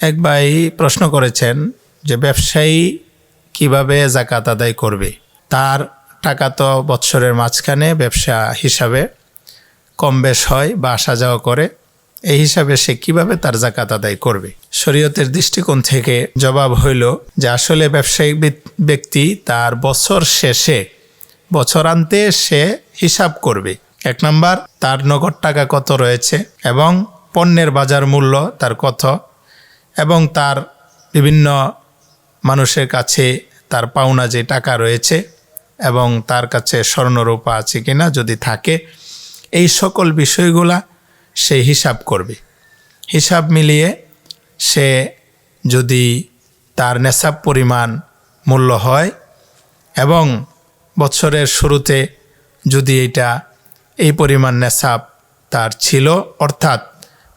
এক ভাই প্রশ্ন করেছেন যে ব্যবসায়ী কিভাবে যাকাত আদায় করবে। তার টাকা তো বৎসরের মাঝখানে ব্যবসা হিসাবে কম বেশ হয় বা আসা যাওয়া করে, এই হিসাবে সে কিভাবে তার যাকাত আদায় করবে। শরীয়তের দৃষ্টিকোণ থেকে জবাব হইল যে আসলে ব্যবসায়িক ব্যক্তি তার বছর শেষে বছরান্তে সে হিসাব করবে। 1 নম্বর, তার নগদ টাকা কত রয়েছে এবং পণ্যের বাজার মূল্য তার কত, এবং তার বিভিন্ন মানুষের কাছে তার পাওনা যে টাকা রয়েছে এবং তার কাছে স্বর্ণরূপা আছে কিনা, যদি থাকে এই সকল বিষয়গুলা সে হিসাব করবে। হিসাব মিলিয়ে সে যদি তার নেশাব পরিমাণ মূল্য হয় এবং বছরের শুরুতে যদি এই পরিমাণ নেশাব তার ছিল, অর্থাৎ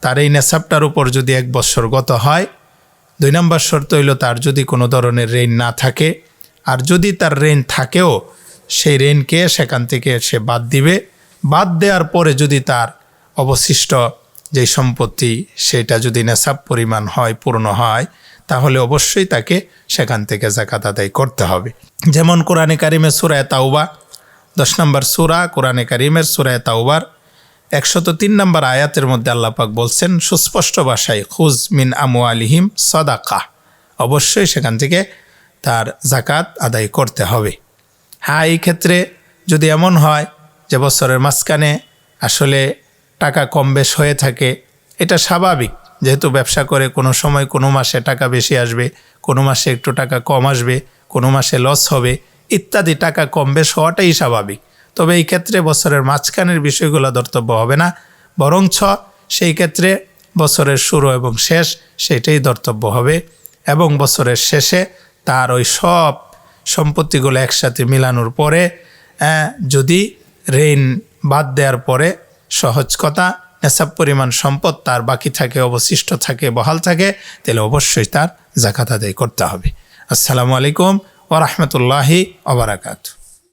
তার এই নেশাবটার উপর যদি 1 বছর গত হয়, 2 নম্বর শর্ত হইল তার যদি কোনো ধরনের ঋণ না থাকে, আর যদি তার ঋণ থাকেও সেই ঋণকে সেখান থেকে সে বাদ দিবে। বাদ দেওয়ার পরে যদি তার অবশিষ্ট যেই সম্পত্তি সেটা যদি নেশাব পরিমাণ হয়, পূর্ণ হয়, তাহলে অবশ্যই তাকে সেখান থেকে যাকাত আদায় করতে হবে। যেমন কোরআনে কারিমের সূরা তাওবা 10 নম্বর সূরা, কোরআনে কারিমের সূরা তাওবার 103 নম্বর আয়াতের মধ্যে আল্লাহ পাক বলছেন সুস্পষ্ট ভাষায়, খুজ মিন আমওয়ালিহিম সাদাকা, অবশ্যই সেখান থেকে তার যাকাত আদায় করতে হবে। হ্যাঁ, এই ক্ষেত্রে যদি এমন হয় যে বছরের মাঝখানে আসলে টাকা কম বেশ হয়ে থাকে, এটা স্বাভাবিক, যেহেতু ব্যবসা করে কোনো সময় কোনো মাসে টাকা বেশি আসবে, কোনো মাসে একটু টাকা কম আসবে, কোনো মাসে লস হবে ইত্যাদি, টাকা কম বেশ হওয়াটাই স্বাভাবিক। তবে এই ক্ষেত্রে বছরের মাঝখানের বিষয়গুলো ধর্তব্য হবে না, বরঞ্চ সেই ক্ষেত্রে বছরের শুরু এবং শেষ সেটাই ধর্তব্য হবে। এবং বছরের শেষে তার ওই সব সম্পত্তিগুলো একসাথে মিলানোর পরে যদি ঋণ বাদ দেওয়ার পরে সহজ কথা নেশাব পরিমাণ সম্পদ তার বাকি থাকে, অবশিষ্ট থাকে, বহাল থাকে, তাহলে অবশ্যই তার যাকাত আদায় করতে হবে। আসসালামু আলাইকুম ওয়া রাহমাতুল্লাহি ওয়া বারাকাতুহু।